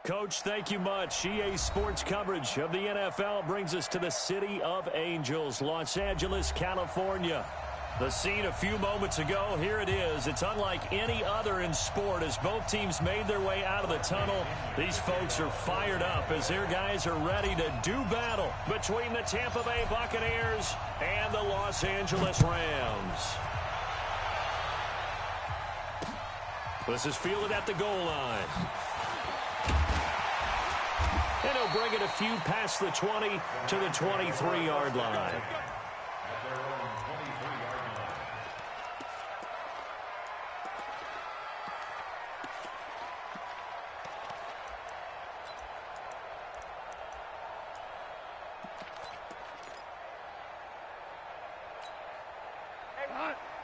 Coach, thank you much. EA Sports coverage of the NFL brings us to the City of Angels, Los Angeles, California. The scene a few moments ago, here it is. It's unlike any other in sport as both teams made their way out of the tunnel. These folks are fired up as their guys are ready to do battle between the Tampa Bay Buccaneers and the Los Angeles Rams. This is fielded at the goal line. And he'll bring it a few past the 20 to the 23-yard line.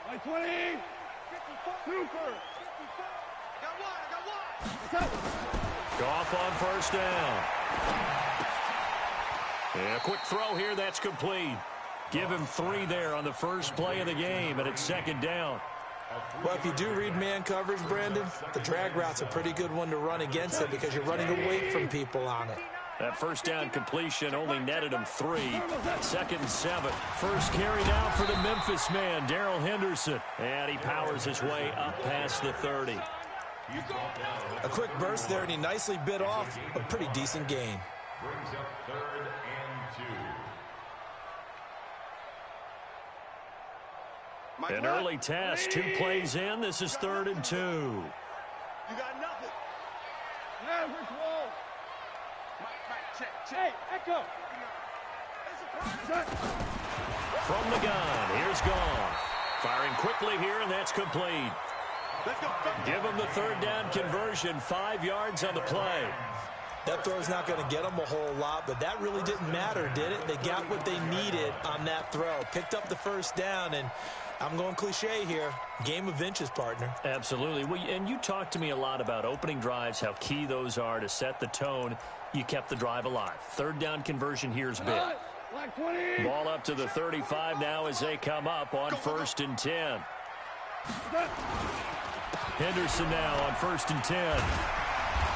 Hey, 20! 54! Goff on first down. And a quick throw here, that's complete. Give him 3 there on the first play of the game, and it's second down. Well, if you do read man coverage, Brandon, the drag route's a pretty good one to run against it because you're running away from people on it. That first down completion only netted him 3. 2nd and 7. First carry now for the Memphis man, Darrell Henderson. And he powers his way up past the 30. A quick burst there, and he nicely bit off a pretty decent gain. Brings up 3rd and 2. An early test, 2 plays in. This is 3rd and 2. You got nothing. Average wall. Check. Hey, Echo. From the gun, here's Goff. Firing quickly here, and that's complete. Give him the 3rd down conversion, 5 yards on the play. That throw's not going to get them a whole lot, but that really didn't matter, did it? They got what they needed on that throw. Picked up the first down, and I'm going cliche here. Game of inches, partner. Absolutely. Well, and you talked to me a lot about opening drives, how key those are to set the tone. You kept the drive alive. 3rd down conversion here's big. Ball up to the 35 now as they come up on 1st and 10. Henderson now on 1st and 10.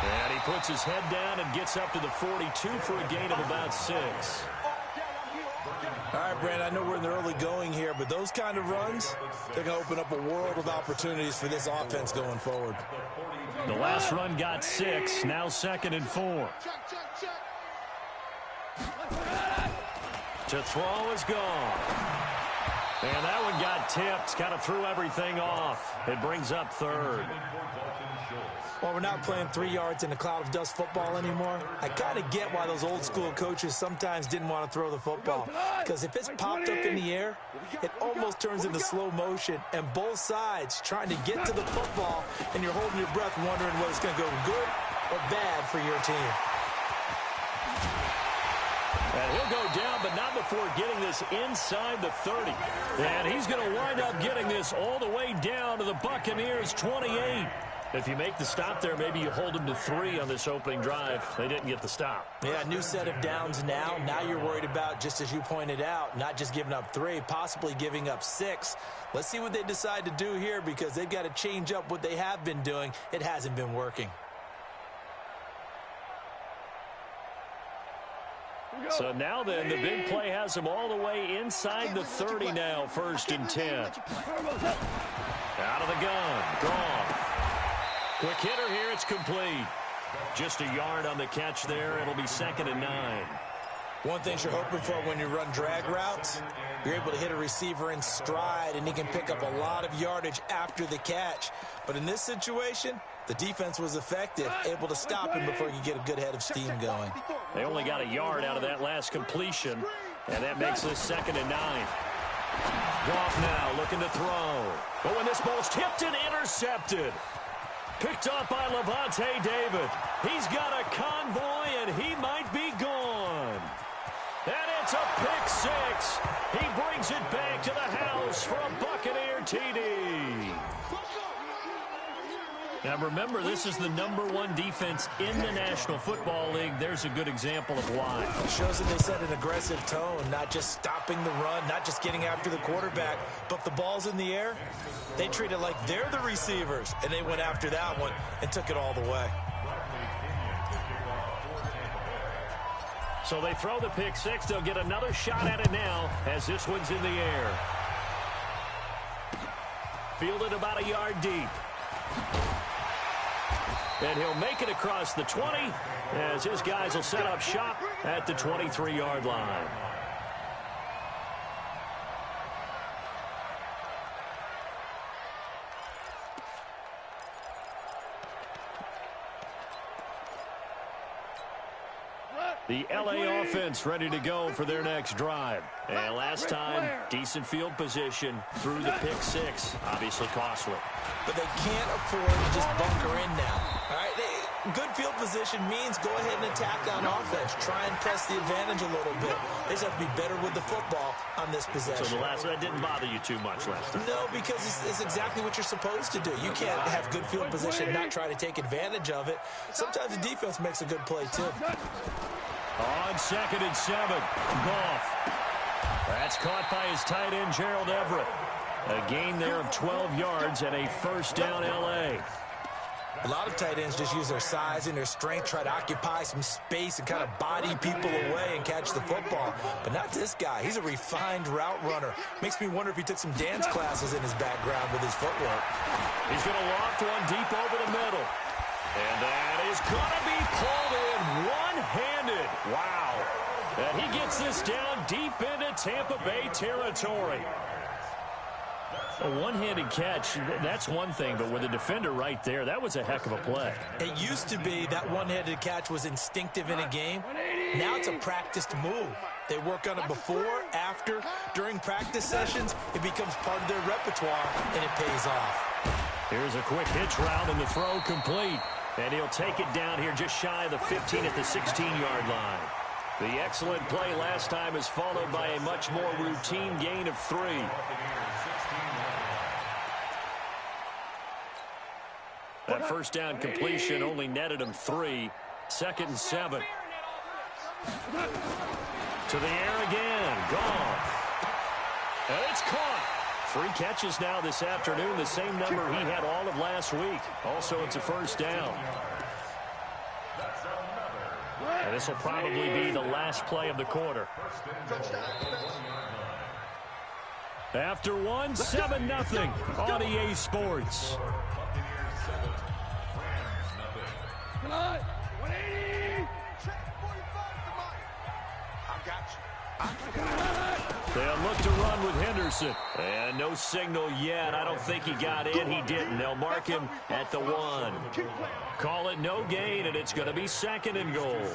And he puts his head down and gets up to the 42 for a gain of about 6. All right, Brand, I know we're in the early going here, but those kind of runs, they're going to open up a world of opportunities for this offense going forward. The last run got 6, now 2nd and 4. To throw is gone. And that one got tipped, kind of threw everything off. It brings up 3rd. Well, we're not playing 3 yards in a cloud of dust football anymore. I kind of get why those old school coaches sometimes didn't want to throw the football. Because if it's popped up in the air, it almost turns into slow motion. And both sides trying to get to the football, and you're holding your breath wondering whether it's going to go good or bad for your team. And he'll go down, but not before getting this inside the 30. And he's going to wind up getting this all the way down to the Buccaneers' 28. If you make the stop there, maybe you hold them to 3 on this opening drive. They didn't get the stop. Yeah, new set of downs now. Now you're worried about, just as you pointed out, not just giving up 3, possibly giving up 6. Let's see what they decide to do here because they've got to change up what they have been doing. It hasn't been working. So now then, the big play has them all the way inside the 30 now, 1st and 10. Out of the gun, Goff. Quick hitter here, it's complete. Just a yard on the catch there. It'll be 2nd and 9. One thing you're hoping for when you run drag routes, you're able to hit a receiver in stride, and he can pick up a lot of yardage after the catch. But in this situation, the defense was effective, able to stop him before you get a good head of steam going. They only got a yard out of that last completion, and that makes this 2nd and 9. Goff now looking to throw. But when this ball's tipped and intercepted. Picked up by Levante David. He's got a convoy, and he might be gone. And it's a pick 6. He brings it back to the house for a Buccaneer TD. Now remember, this is the #1 defense in the National Football League. There's a good example of why. It shows that they set an aggressive tone, not just stopping the run, not just getting after the quarterback, but the ball's in the air. They treat it like they're the receivers, and they went after that one and took it all the way. So they throw the pick six. They'll get another shot at it now as this one's in the air. Fielded about a yard deep. And he'll make it across the 20 as his guys will set up shop at the 23-yard line. The LA offense ready to go for their next drive. And last time, decent field position through the pick six. Obviously costly. But they can't afford to just bunker in now. All right, good field position means go ahead and attack on offense. Try and press the advantage a little bit. They just have to be better with the football on this possession. So that didn't bother you too much last time? No, because it's exactly what you're supposed to do. You can't have good field position and not try to take advantage of it. Sometimes the defense makes a good play, too. On 2nd and 7, Goff. That's caught by his tight end, Gerald Everett. A gain there of 12 yards and a first down L.A. A lot of tight ends just use their size and their strength, try to occupy some space and kind of body people away and catch the football. But not this guy. He's a refined route runner. Makes me wonder if he took some dance classes in his background with his footwork. He's going to loft one deep over the middle. And that is going to be pulled in one-handed. Wow. And he gets this down deep into Tampa Bay territory. A one-handed catch, that's one thing, but with a defender right there, that was a heck of a play. It used to be that one-handed catch was instinctive in a game. Now it's a practiced move. They work on it before, after, during practice sessions. It becomes part of their repertoire, and it pays off. Here's a quick hitch route, and the throw complete. And he'll take it down here just shy of the 15 at the 16-yard line. The excellent play last time is followed by a much more routine gain of 3. That first down completion only netted him 3. 2nd and 7. To the air again. Goff. And it's caught. 3 catches now this afternoon, the same number he had all of last week. Also, it's a first down. And this will probably be the last play of the quarter. After one, 7-0 on EA Sports. Come on, 180. I got you. They'll look to run with Henderson. And no signal yet. I don't think he got in. He didn't. They'll mark him at the 1. Call it no gain, and it's going to be 2nd and goal.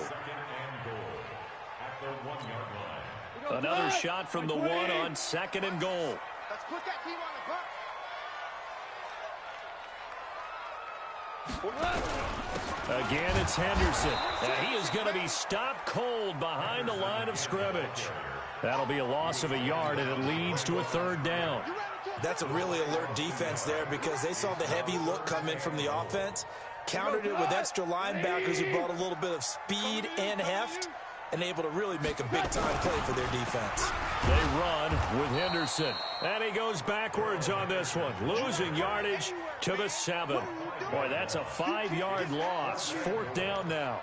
Another shot from the 1 on 2nd and goal. Let's put that team on the bucs. Again, it's Henderson. And he is going to be stopped cold behind the line of scrimmage. That'll be a loss of a yard, and it leads to a 3rd down. That's a really alert defense there because they saw the heavy look come in from the offense, countered it with extra linebackers who brought a little bit of speed and heft, and able to really make a big-time play for their defense. They run with Henderson. And he goes backwards on this one, losing yardage to the 7. Boy, that's a 5-yard loss. 4th down now.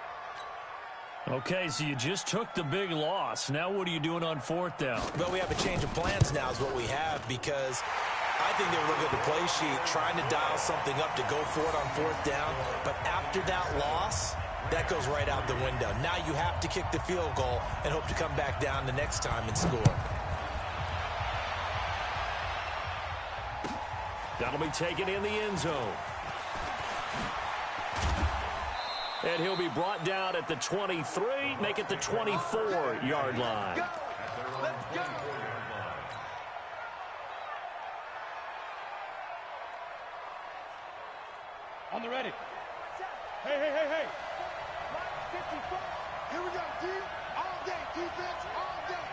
Okay, so you just took the big loss. Now what are you doing on 4th down? Well, we have a change of plans now is what we have because I think they were looking at the play sheet, trying to dial something up to go for it on 4th down. But after that loss, that goes right out the window. Now you have to kick the field goal and hope to come back down the next time and score. That'll be taken in the end zone. And he'll be brought down at the 23, make it the 24-yard line. Let's go. On the ready. Hey. Here we go, D. All day, defense, all day.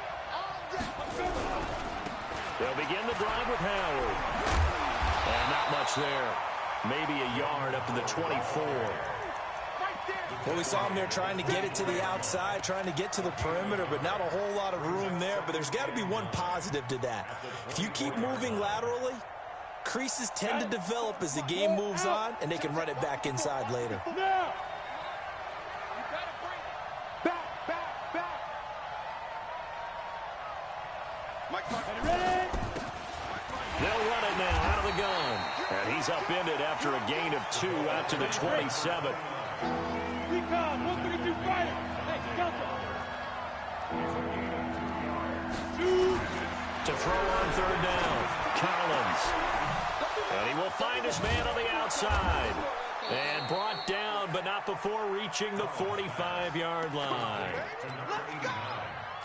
They'll begin the drive with Howard. And not much there. Maybe a yard up to the 24. Well, we saw him there trying to get it to the outside, trying to get to the perimeter, but not a whole lot of room there. But there's got to be one positive to that. If you keep moving laterally, creases tend to develop as the game moves on, and they can run it back inside later. Now. You got to bring back. And he's upended after a gain of 2 out to the 27. To throw on third down, Collins. And he will find his man on the outside. And brought down, but not before reaching the 45-yard line.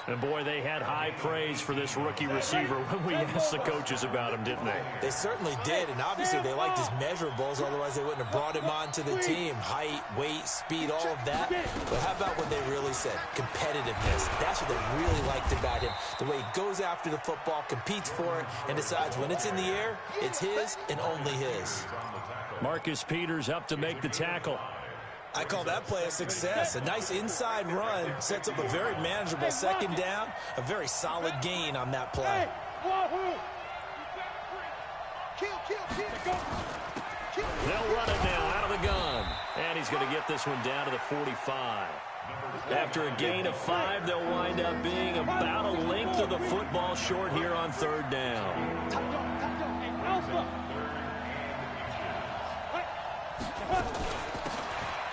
And, boy, they had high praise for this rookie receiver when we asked the coaches about him, didn't they? They certainly did, and obviously they liked his measurables. Otherwise, they wouldn't have brought him onto the team. Height, weight, speed, all of that. But how about what they really said? Competitiveness. That's what they really liked about him. The way he goes after the football, competes for it, and decides when it's in the air, it's his and only his. Marcus Peters up to make the tackle. I call that play a success. A nice inside run sets up a very manageable second down. A very solid gain on that play. They'll run it now out of the gun. And he's going to get this one down to the 45. After a gain of 5, they'll wind up being about a length of the football short here on third down.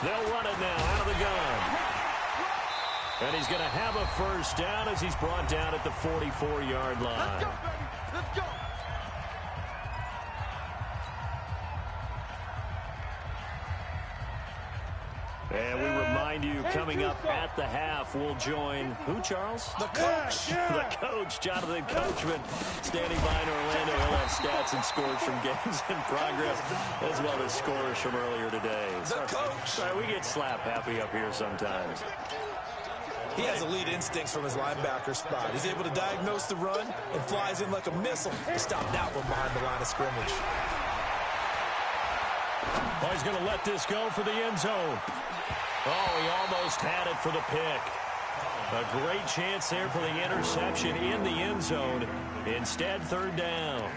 They'll run it now out of the gun. And he's going to have a first down as he's brought down at the 44-yard line. Let's go, baby. Let's go. And we remind you, coming up at the half, we'll join who, Charles? The coach. The coach, Jonathan Coachman, standing by in Orlando. He'll have stats and scores from games in progress, as well as scores from earlier today. The coach. Sorry, we get slap happy up here sometimes. He has elite instincts from his linebacker spot. He's able to diagnose the run and flies in like a missile to stop that one behind the line of scrimmage. Oh, he's going to let this go for the end zone. Oh, he almost had it for the pick. A great chance there for the interception in the end zone. Instead, third down.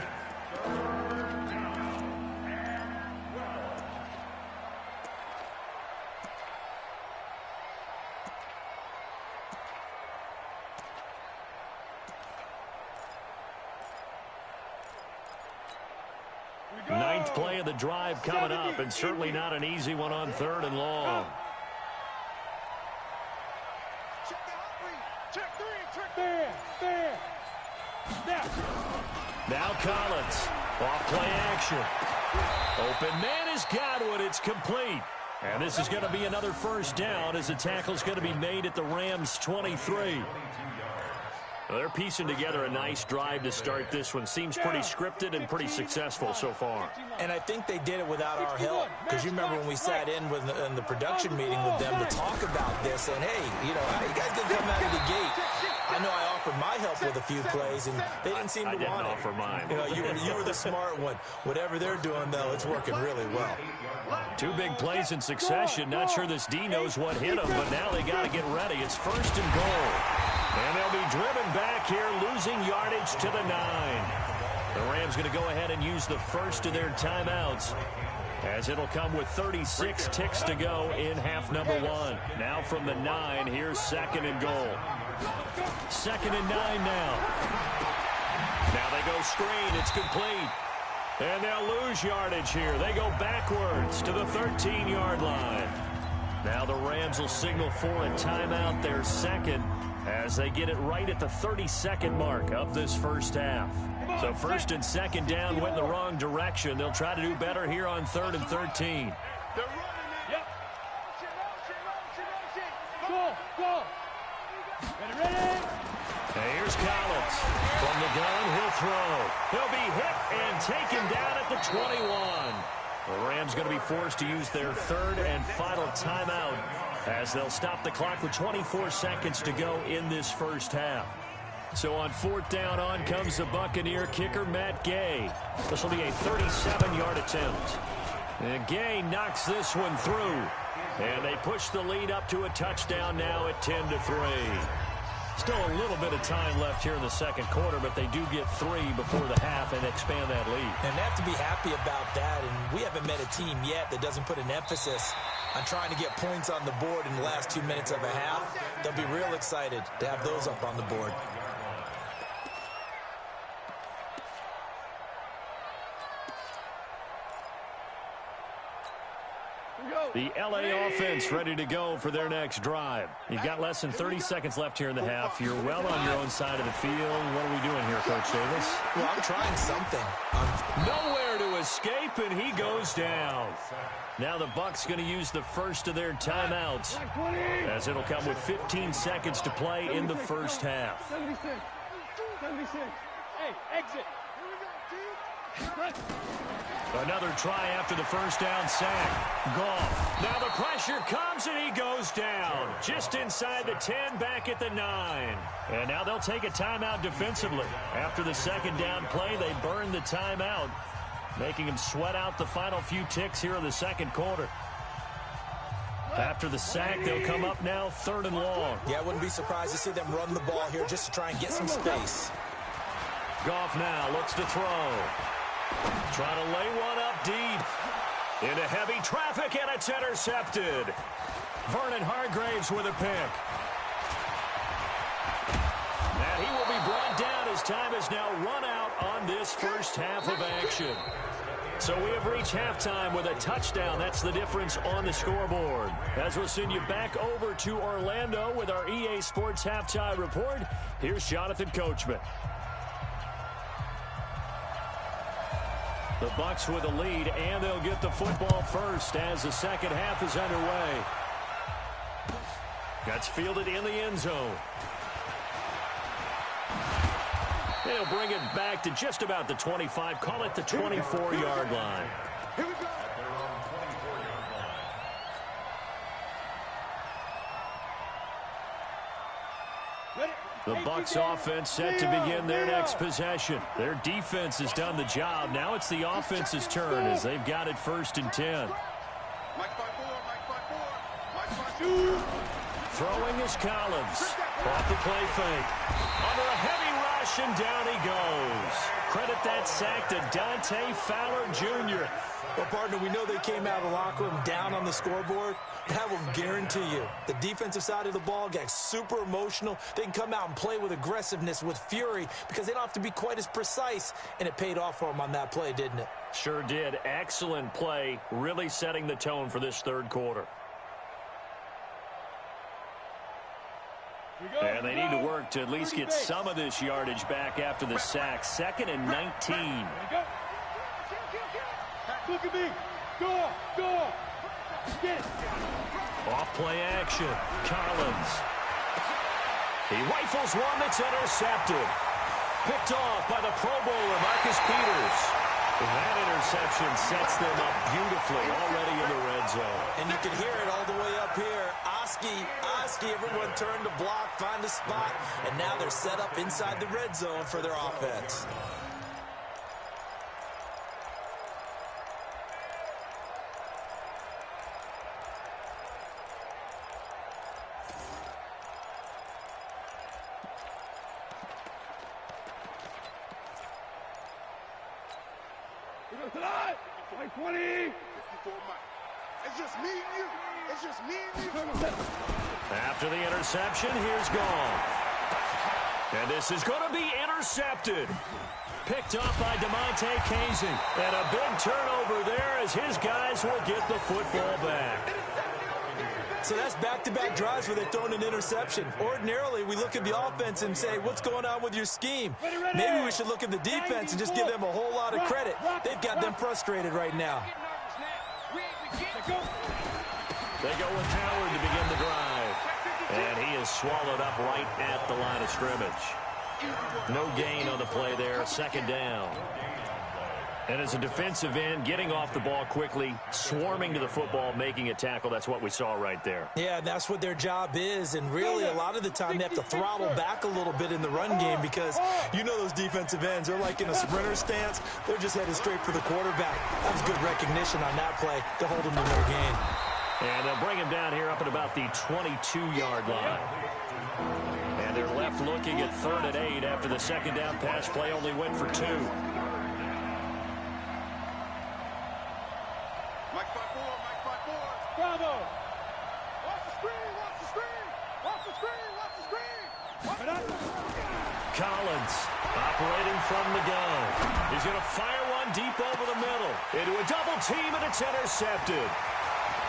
Ninth play of the drive coming up, and certainly not an easy one on third and long. Now Collins, off play action. Open man is Godwin, it's complete. And this is going to be another first down as the tackle's going to be made at the Rams' 23. Well, they're piecing together a nice drive to start this one. Seems pretty scripted and pretty successful so far. And I think they did it without our help. Because you remember when we sat in the production meeting with them to talk about this. And, hey, you know, how you guys going to come out of the gate? I know I offered my help with a few plays, and they didn't seem to want it. I didn't offer mine. You know, you were the smart one. Whatever they're doing, though, it's working really well. 2 big plays in succession. Not sure this D knows what hit him, but now they got to get ready. It's first and goal. And they'll be driven back here, losing yardage to the 9. The Rams going to go ahead and use the first of their timeouts, as it'll come with 36 ticks to go in half number 1. Now from the 9, here's second and goal. Second and 9 now. Now they go screen. It's complete. And they'll lose yardage here. They go backwards to the 13-yard line. Now the Rams will signal for a timeout, their second, as they get it right at the 32nd mark of this first half. So first and second down went in the wrong direction. They'll try to do better here on 3rd and 13. Now here's Collins. From the gun, he'll throw. He'll be hit and taken down at the 21. The Rams going to be forced to use their third and final timeout, as they'll stop the clock with 24 seconds to go in this first half. So on 4th down, on comes the Buccaneer kicker, Matt Gay. This will be a 37-yard attempt. And Gay knocks this one through. And they push the lead up to a touchdown now at 10-3. Still a little bit of time left here in the second quarter, but they do get 3 before the half and expand that lead. And they have to be happy about that, and we haven't met a team yet that doesn't put an emphasis on trying to get points on the board in the last 2 minutes of a half. They'll be real excited to have those up on the board. The LA offense ready to go for their next drive. You've got less than 30 seconds left here in the half. You're well on your own side of the field. What are we doing here, Coach Davis? Well, I'm trying something. Nowhere to escape, and he goes down. Now the Bucs going to use the first of their timeouts, as it'll come with 15 seconds to play in the first half. 76. Hey, exit. Another try after the first down sack. Goff. Now the pressure comes, and he goes down. Just inside the 10, back at the 9. And now they'll take a timeout defensively. After the second down play, they burn the timeout, making him sweat out the final few ticks here in the second quarter. After the sack, they'll come up now 3rd and long. Yeah, I wouldn't be surprised to see them run the ball here just to try and get some space. Goff now looks to throw. Trying to lay one up deep. Into heavy traffic, and it's intercepted. Vernon Hargreaves with a pick. And he will be brought down as time is now run out on this first half of action. So we have reached halftime with a touchdown. That's the difference on the scoreboard. As we'll send you back over to Orlando with our EA Sports Halftime Report, here's Jonathan Coachman. The Bucs with a lead, and they'll get the football first as the second half is underway. That's fielded in the end zone. They'll bring it back to just about the 25, call it the 24-yard line. Here we go. The Bucs offense set to begin their next possession. Their defense has done the job. Now it's the offense's turn as they've got it 1st and 10. Throwing is Collins. Off the play fake. Under a heavy rush, and down he goes. Credit that sack to Dante Fowler Jr. Well, partner, we know they came out of the locker room down on the scoreboard. That will guarantee you the defensive side of the ball got super emotional. They can come out and play with aggressiveness, with fury, because they don't have to be quite as precise. And it paid off for them on that play, didn't it? Sure did. Excellent play, really setting the tone for this third quarter. And they need to work to at least get some of this yardage back after the sack. 2nd and 19. Look at me. Go. Get it. Off play action. Collins. He rifles one that's intercepted. Picked off by the Pro Bowler, Marcus Peters. That interception sets them up beautifully already in the red zone. And you can hear it all the way up here. Oski, everyone turned to block, find a spot, and now they're set up inside the red zone for their offense. Tonight, 20. 54 Mike. It's just me and you. It's just me and you. After the interception, here's Goff. And this is going to be intercepted. Picked up by DeMonte Casey. And a big turnover there as his guys will get the football back. So that's back-to-back drives where they're throwing an interception. Ordinarily, we look at the offense and say, what's going on with your scheme? Maybe we should look at the defense and just give them a whole lot of credit. They've got them frustrated right now. They go with Howard to begin the drive. And he is swallowed up right at the line of scrimmage. No gain on the play there, 2nd down. And as a defensive end, getting off the ball quickly, swarming to the football, making a tackle, that's what we saw right there. Yeah, that's what their job is, and really a lot of the time they have to throttle back a little bit in the run game because you know those defensive ends, they're like in a sprinter stance. They're just headed straight for the quarterback. That was good recognition on that play to hold them to no gain. And they'll bring him down here up at about the 22-yard line. And they're left looking at 3rd and 8 after the second down pass play only went for 2. Bravo! Watch the screen! Watch the screen! Watch the screen! Watch the screen! Collins operating from the gun. He's going to fire one deep over the middle. Into a double team, and it's intercepted.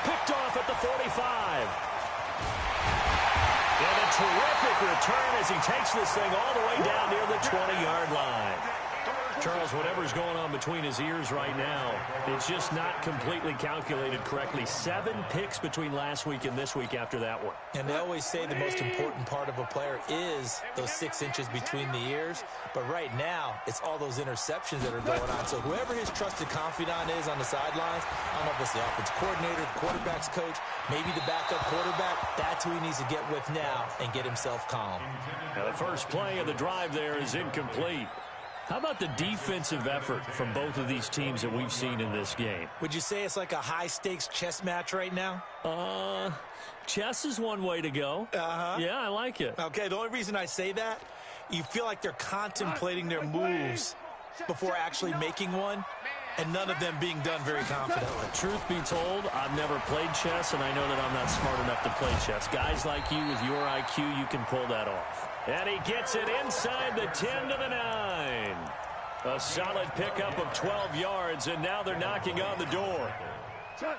Picked off at the 45. And a terrific return as he takes this thing all the way down near the 20-yard line. Charles, whatever's going on between his ears right now, it's just not completely calculated correctly. 7 picks between last week and this week after that one. And they always say the most important part of a player is those 6 inches between the ears. But right now, it's all those interceptions that are going on. So whoever his trusted confidant is on the sidelines, I don't know if it's the offense coordinator, the quarterback's coach, maybe the backup quarterback, that's who he needs to get with now and get himself calm. Now the first play of the drive there is incomplete. How about the defensive effort from both of these teams that we've seen in this game? Would you say it's like a high-stakes chess match right now? Chess is one way to go. Yeah, I like it. Okay, the only reason I say that, you feel like they're contemplating their moves before actually making one, and none of them being done very confidently. Truth be told, I've never played chess, and I know that I'm not smart enough to play chess. Guys like you with your IQ, you can pull that off. And he gets it inside the 10 to the 9. A solid pickup of 12 yards, and now they're knocking on the door. Chuck,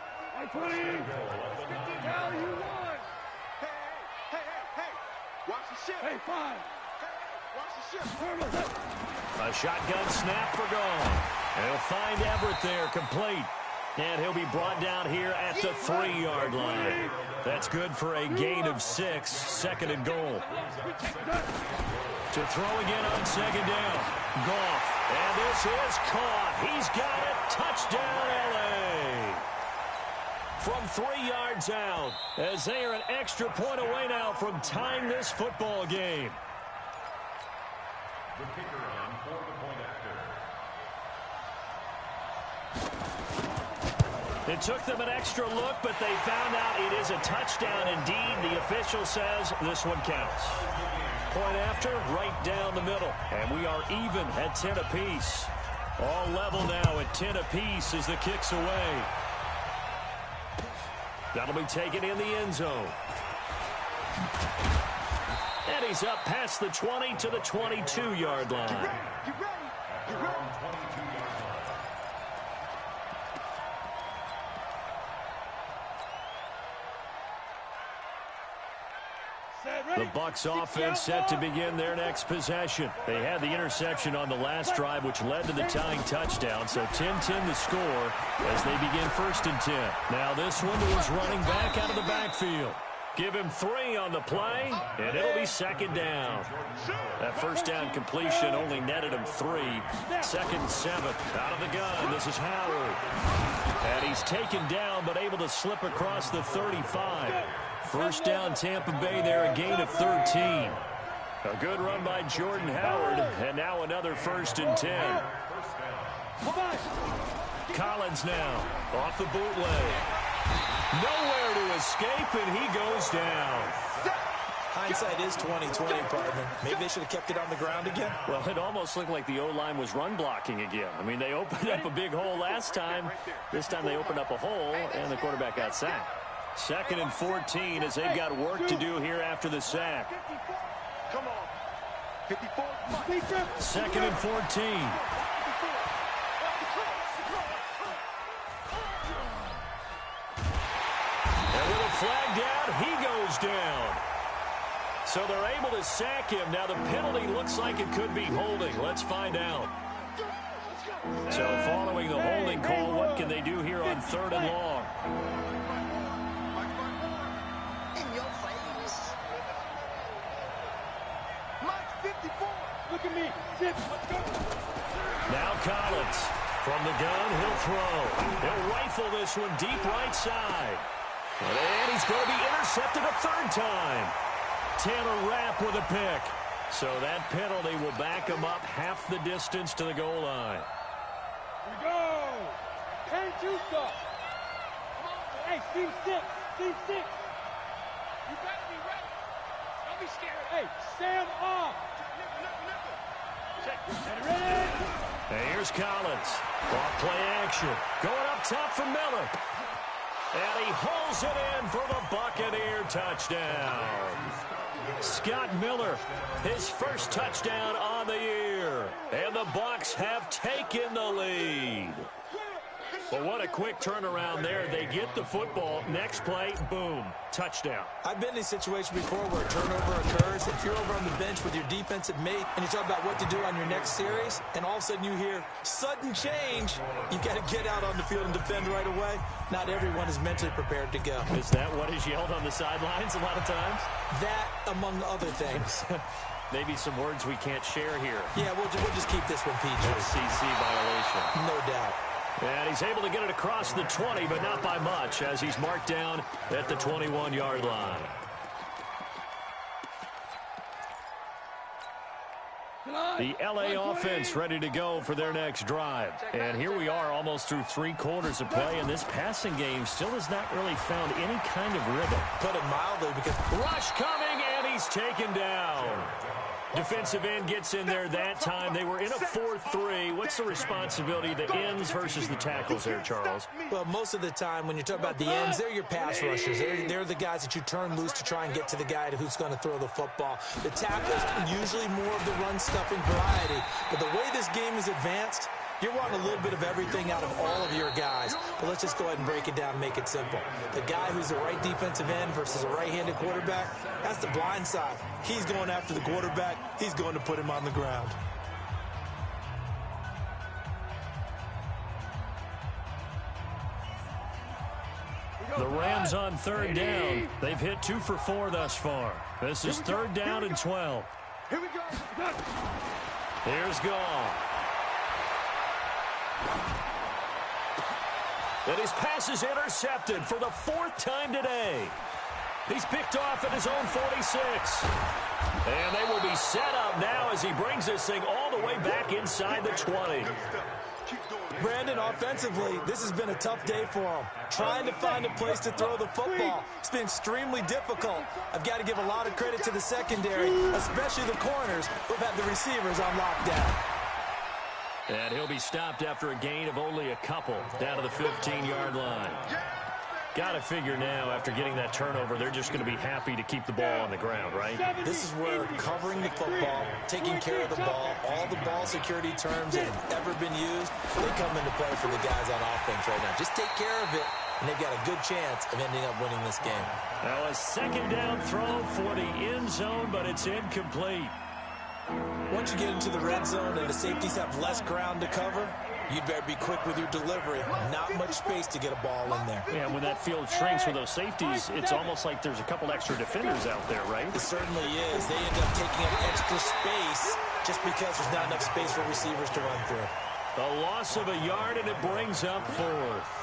20. Now you won. Hey. Watch the ship. Hey, 5. Watch the ship. A shotgun snap for Gone. And he'll find Everett there, complete. And he'll be brought down here at the 3-yard line. That's good for a gain of 6, second and goal. To throw again on second down. Goff. And this is caught. He's got it. Touchdown, L.A. From 3 yards out, as they are an extra point away now from tying this football game. The kicker on for the point after. It took them an extra look, but they found out it is a touchdown indeed. The official says this one counts. Point after, right down the middle. And we are even at 10 apiece. All level now at 10 apiece as the kick's away. That'll be taken in the end zone. And he's up past the 20 to the 22-yard line. Get ready. The Bucs offense set to begin their next possession. They had the interception on the last drive, which led to the tying touchdown. So 10-10 the score as they begin 1st and 10. Now this one is running back out of the backfield. Give him 3 on the play, and it'll be 2nd down. That first down completion only netted him 3. 2nd and 7. Out of the gun, this is Howard. And he's taken down, but able to slip across the 35. First down, Tampa Bay there, a gain of 13. A good run by Jordan Howard, and now another 1st and 10. Collins now, off the bootleg. Nowhere to escape, and he goes down. Hindsight is 20/20, partner. Maybe they should have kept it on the ground again. Well, it almost looked like the O-line was run blocking again. I mean, they opened up a big hole last time. This time they opened up a hole, and the quarterback got sacked. 2nd and 14 as they've got work to do here after the sack. Come on. 54. 2nd and 14. And with a flag down, he goes down. So they're able to sack him. Now the penalty looks like it could be holding. Let's find out. So following the holding call, what can they do here on 3rd and long? Look at me. Now Collins. From the gun, he'll throw. He'll rifle this one deep right side. And he's going to be intercepted a 3rd time. Taylor Rapp with a pick. So that penalty will back him up half the distance to the goal line. Here we go. Can't you stop? Hey, team 6. Team 6. You better be ready. Don't be scared. Hey, stand off. And here's Collins. Off play action. Going up top for Miller. And he hauls it in for the Buccaneer touchdown. Scott Miller, his first touchdown on the year. And the Bucs have taken the lead. Well, what a quick turnaround there. They get the football. Next play, boom, touchdown. I've been in a situation before where a turnover occurs. If you're over on the bench with your defensive mate and you talk about what to do on your next series, and all of a sudden you hear sudden change, you got to get out on the field and defend right away. Not everyone is mentally prepared to go. Is that what is yelled on the sidelines a lot of times? That, among other things. Maybe some words we can't share here. Yeah, we'll just keep this one PG. CC violation. No doubt. And he's able to get it across the 20, but not by much, as he's marked down at the 21-yard line. The LA offense ready to go for their next drive. And here we are almost through 3 quarters of play, and this passing game still has not really found any kind of rhythm. Put it mildly, because rush coming, and he's taken down. Defensive end gets in there that time. They were in a 4-3. What's the responsibility of the ends versus the tackles there, Charles? Well, most of the time when you talk about the ends, they're your pass rushers. They're the guys that you turn loose to try and get to the guy who's going to throw the football. The tackles, usually more of the run-stuffing variety. But the way this game is advanced, you're wanting a little bit of everything out of all of your guys. But let's just go ahead and break it down and make it simple. The guy who's the right defensive end versus a right-handed quarterback, that's the blind side. He's going after the quarterback. He's going to put him on the ground. The Rams on 3rd down. They've hit 2 for 4 thus far. This is 3rd down and 12. Here we go. Here's Goff. And his pass is intercepted for the 4th time today. He's picked off at his own 46. And they will be set up now as he brings this thing all the way back inside the 20. Brandon, offensively, this has been a tough day for him. Trying to find a place to throw the football. It's been extremely difficult. I've got to give a lot of credit to the secondary, especially the corners who've had the receivers on lockdown. And he'll be stopped after a gain of only a couple down to the 15-yard line. Got to figure now, after getting that turnover, they're just going to be happy to keep the ball on the ground, right? This is where covering the football, taking care of the ball, all the ball security terms that have ever been used, they come into play for the guys on offense right now. Just take care of it, and they've got a good chance of ending up winning this game. Now a 2nd down throw for the end zone, but it's incomplete. Once you get into the red zone and the safeties have less ground to cover, you'd better be quick with your delivery. Not much space to get a ball in there. Yeah, when that field shrinks with those safeties, it's almost like there's a couple extra defenders out there, right? It certainly is. They end up taking up extra space just because there's not enough space for receivers to run through. A loss of a yard, and it brings up 4th.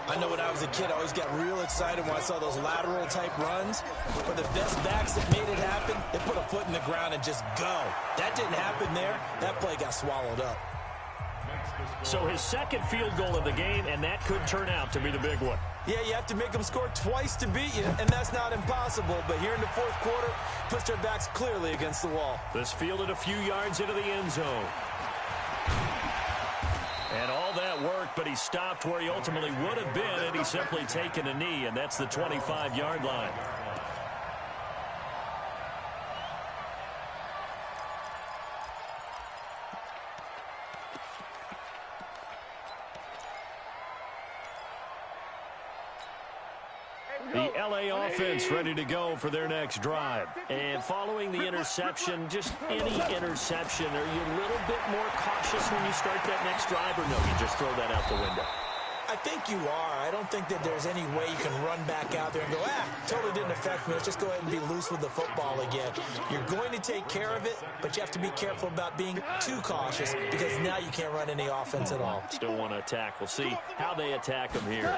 I know when I was a kid, I always got real excited when I saw those lateral-type runs. But the best backs that made it happen, they put a foot in the ground and just go. That didn't happen there. That play got swallowed up. So his 2nd field goal of the game, and that could turn out to be the big one. Yeah, you have to make them score twice to beat you, and that's not impossible. But here in the 4th quarter, puts their backs clearly against the wall. This fielded a few yards into the end zone. And all that worked, but he stopped where he ultimately would have been, and he's simply taken a knee, and that's the 25-yard line. The LA offense ready to go for their next drive. And following the interception, just any interception, are you a little bit more cautious when you start that next drive, or no, you just throw that out the window? I think you are. I don't think that there's any way you can run back out there and go, totally didn't affect me. Let's just go ahead and be loose with the football again. You're going to take care of it, but you have to be careful about being too cautious because now you can't run any offense at all. Still want to attack. We'll see how they attack him here.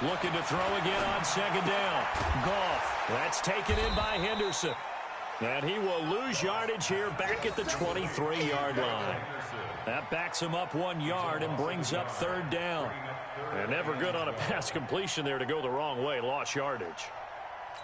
Looking to throw again on 2nd down. Goff. That's taken in by Henderson. And he will lose yardage here back at the 23-yard line. That backs him up 1 yard and brings up 3rd down. And never good on a pass completion there to go the wrong way. Lost yardage.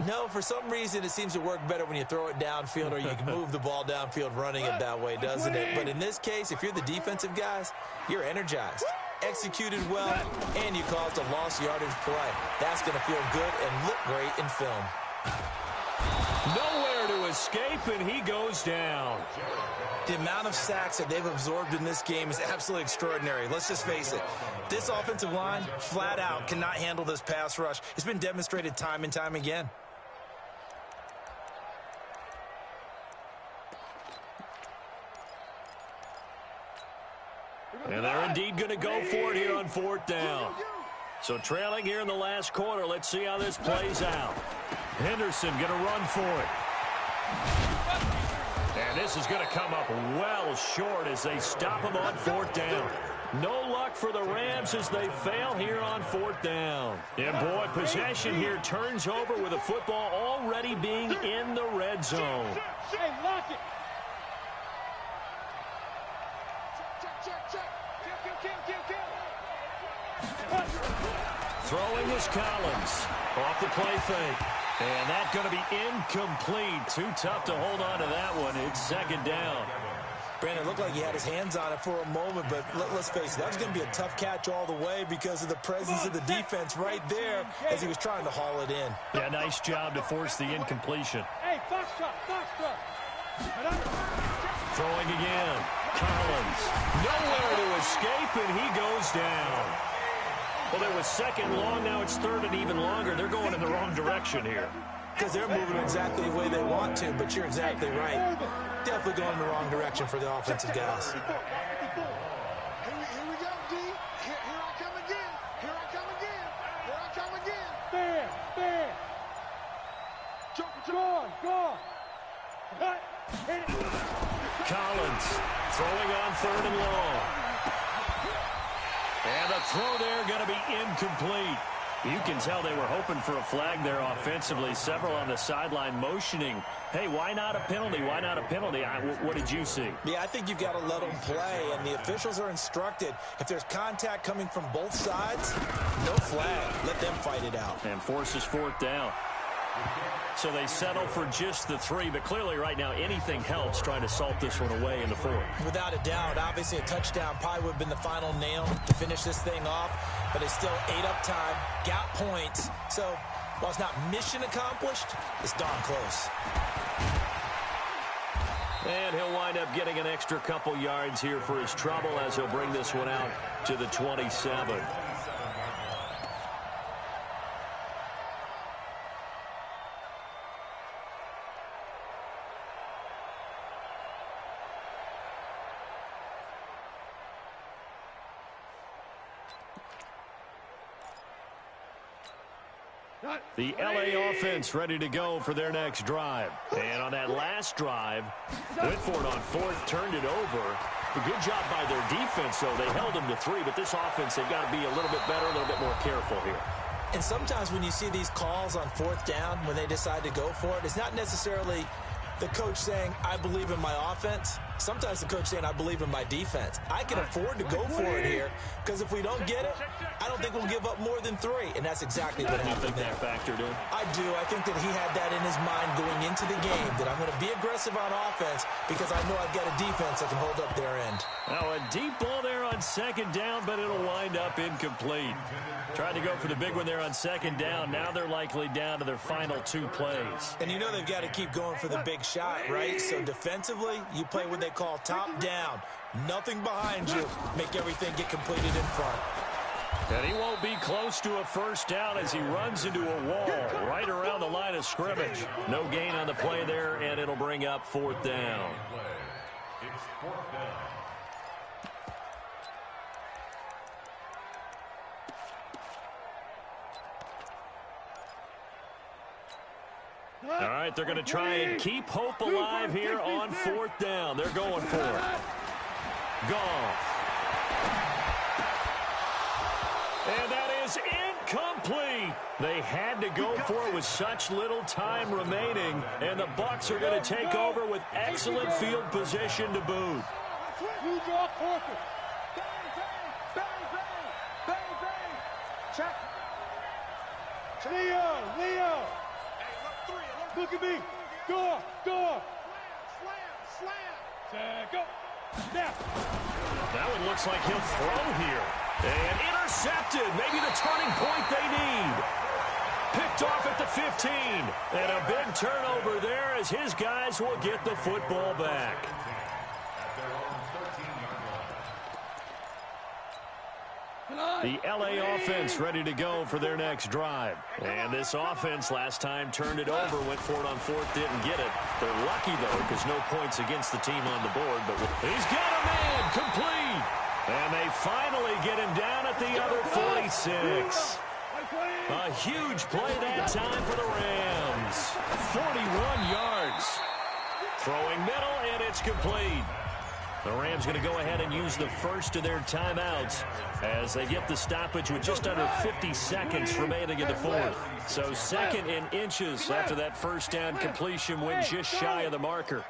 No, for some reason it seems to work better when you throw it downfield or you can move the ball downfield running it that way, doesn't it? But in this case, if you're the defensive guys, you're energized, executed well, and you caused a lost yardage play. That's going to feel good and look great in film. Nowhere to escape, and he goes down. The amount of sacks that they've absorbed in this game is absolutely extraordinary. Let's just face it. This offensive line, flat out, cannot handle this pass rush. It's been demonstrated time and time again. And they're indeed going to go for it here on 4th down. So trailing here in the last quarter. Let's see how this plays out. Henderson going to run for it. And this is going to come up well short as they stop him on 4th down. No luck for the Rams as they fail here on 4th down. And boy, possession here turns over with the football already being in the red zone. Hey, lock it. Throwing is Collins. Off the play fake. And that's going to be incomplete. Too tough to hold on to that one. It's 2nd down. Brandon, it looked like he had his hands on it for a moment, but let's face it, that was going to be a tough catch all the way because of the presence of the defense right there as he was trying to haul it in. Yeah, nice job to force the incompletion. Hey, foxtrot. Throwing again. Collins. Nowhere to escape, and he goes down. Well, there was 2nd long. Now it's 3rd and even longer. They're going in the wrong direction here. Because they're moving exactly the way they want to, but you're exactly right. Definitely going in the wrong direction for the offensive guys. Here we go, D. Here I come again. Stand. Go. Collins throwing on 3rd and long. And the throw there going to be incomplete. You can tell they were hoping for a flag there offensively. Several on the sideline motioning, hey, why not a penalty? Why not a penalty? What did you see? Yeah, I think you've got to let them play, and the officials are instructed. If there's contact coming from both sides, no flag. Let them fight it out. And forces 4th down. So they settle for just the 3, but clearly right now anything helps trying to salt this one away in the 4th. Without a doubt, obviously a touchdown probably would have been the final nail to finish this thing off, but it's still 8 up time, got points. So while it's not mission accomplished, it's darn close. And he'll wind up getting an extra couple yards here for his trouble as he'll bring this one out to the 27. The LA offense ready to go for their next drive. And on that last drive, went for it on 4th, turned it over. A good job by their defense, though. They held them to 3, but this offense, they've got to be a little bit better, a little bit more careful here. And sometimes when you see these calls on 4th down, when they decide to go for it, it's not necessarily the coach saying, I believe in my offense. Sometimes the coach saying, I believe in my defense. I can afford to go for it here because if we don't get it, I don't think we'll give up more than 3. And that's exactly what happened there. That factored in? I do. I think that he had that in his mind going into the game, that I'm going to be aggressive on offense because I know I've got a defense that can hold up their end. Now a deep ball there on 2nd down, but it'll wind up incomplete. Tried to go for the big one there on 2nd down. Now they're likely down to their final 2 plays. And you know they've got to keep going for the big shot, right? So defensively, you play what they call top down. Nothing behind you. Make everything get completed in front. And he won't be close to a 1st down as he runs into a wall right around the line of scrimmage. No gain on the play there, and it'll bring up 4th down. It's 4th down. All right, they're going to try and keep hope alive here on 4th down. They're going for it. Goff. And that is incomplete. They had to go for it with such little time remaining, and the Bucs are going to take over with excellent field position to boot. You draw corker. Check. Leo. Look at me. Door. Slam. Go. Snap. That one looks like he'll throw here. And intercepted. Maybe the turning point they need. Picked off at the 15. And a big turnover there as his guys will get the football back. The LA offense ready to go for their next drive. And this offense last time turned it over, went for it on fourth, didn't get it. They're lucky, though, because no points against the team on the board. But he's got a man complete. And they finally get him down at the other 46. A huge play that time for the Rams. 41 yards. Throwing middle, and it's complete. The Rams going to go ahead and use the first of their timeouts as they get the stoppage with just under 50 seconds remaining in the fourth. So second in inches after that first down completion went just shy of the marker.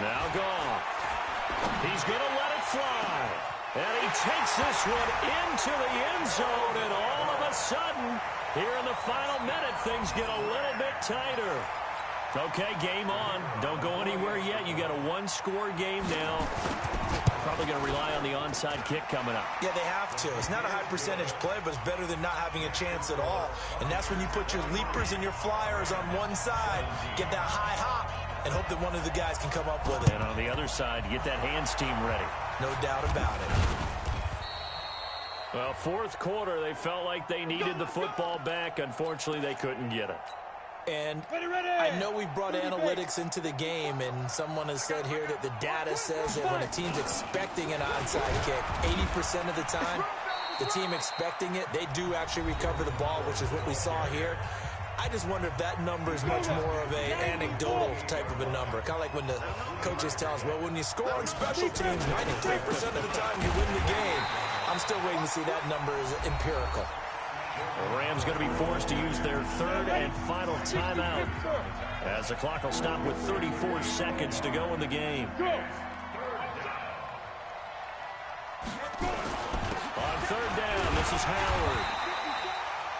Now Goff. He's going to let it fly. And he takes this one into the end zone, and all of a sudden, here in the final minute, things get a little bit tighter. Okay, game on. Don't go anywhere yet. You got a one-score game now. Probably going to rely on the onside kick coming up. Yeah, they have to. It's not a high-percentage play, but it's better than not having a chance at all. And that's when you put your leapers and your flyers on one side, get that high hop, and hope that one of the guys can come up with it. And on the other side, get that hands team ready. No doubt about it. Well, fourth quarter, they felt like they needed the football back. Unfortunately, they couldn't get it. And I know we've brought analytics into the game, and someone has said here that the data says that when a team's expecting an onside kick, 80% of the time, the team expecting it, they do actually recover the ball, which is what we saw here. I just wonder if that number is much more of a anecdotal type of a number. Kind of like when the coaches tell us, well, when you score on special teams, 93% of the time you win the game. I'm still waiting to see that number is empirical. The Rams going to be forced to use their third and final timeout as the clock will stop with 34 seconds to go in the game. On third down, this is Howard.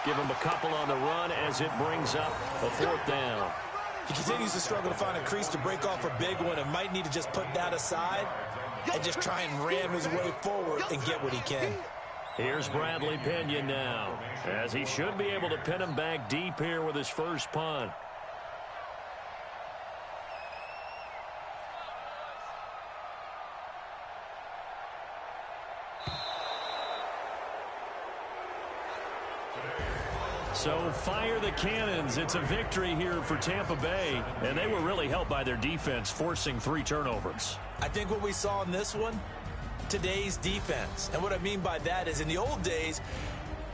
Give him a couple on the run as it brings up a fourth down. He continues to struggle to find a crease to break off a big one and might need to just put that aside and just try and ram his way forward and get what he can. Here's Bradley Pinion now, as he should be able to pin him back deep here with his first punt. So fire the cannons. It's a victory here for Tampa Bay, and they were really helped by their defense, forcing 3 turnovers. I think what we saw in this one, today's defense. And what I mean by that is in the old days,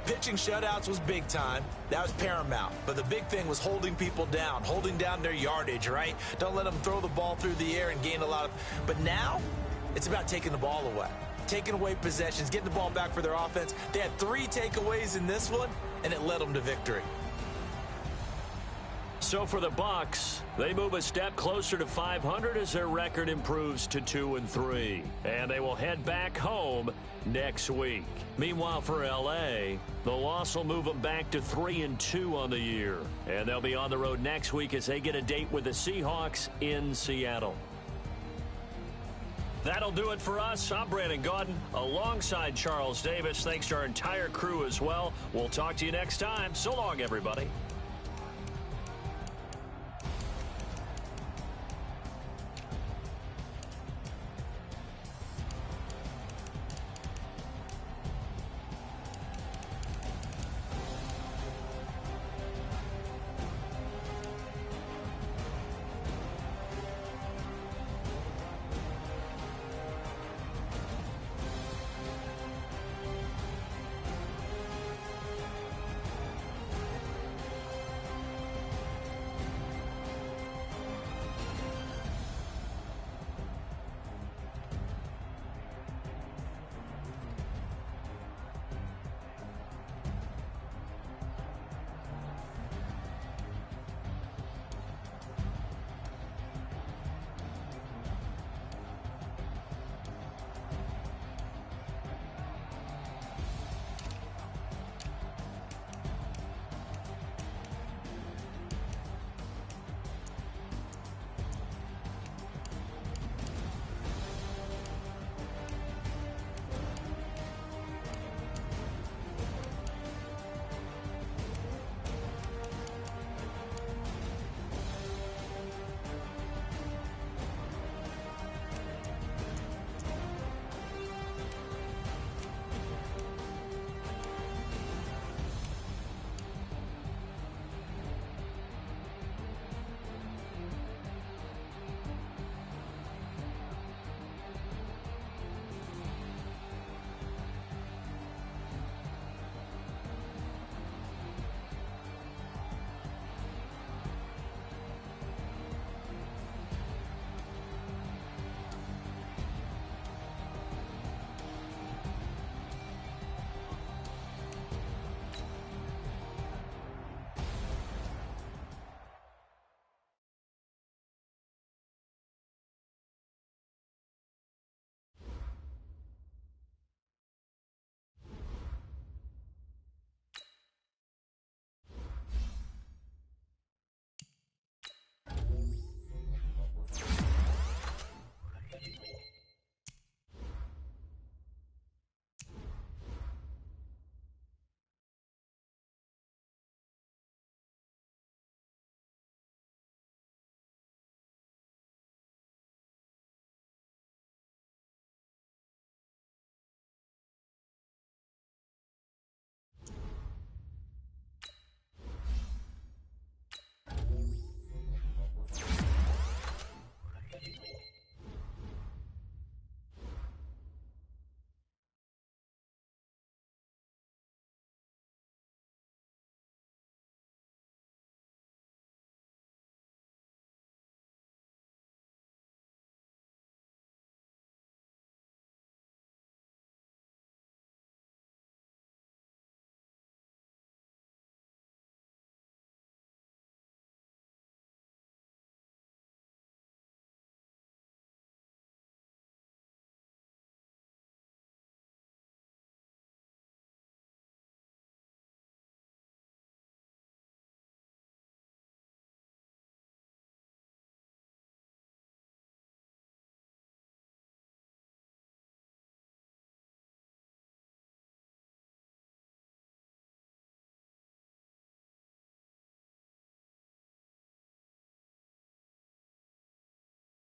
pitching shutouts was big time. That was paramount. But the big thing was holding people down, holding down their yardage, right? Don't let them throw the ball through the air and gain a lot of... But now, it's about taking the ball away. Taking away possessions, getting the ball back for their offense. They had 3 takeaways in this one, and it led them to victory. So for the Bucs, they move a step closer to 500 as their record improves to 2-3. And they will head back home next week. Meanwhile, for LA, the loss will move them back to 3-2 on the year. And they'll be on the road next week as they get a date with the Seahawks in Seattle. That'll do it for us. I'm Brandon Gaudin alongside Charles Davis. Thanks to our entire crew as well. We'll talk to you next time. So long, everybody.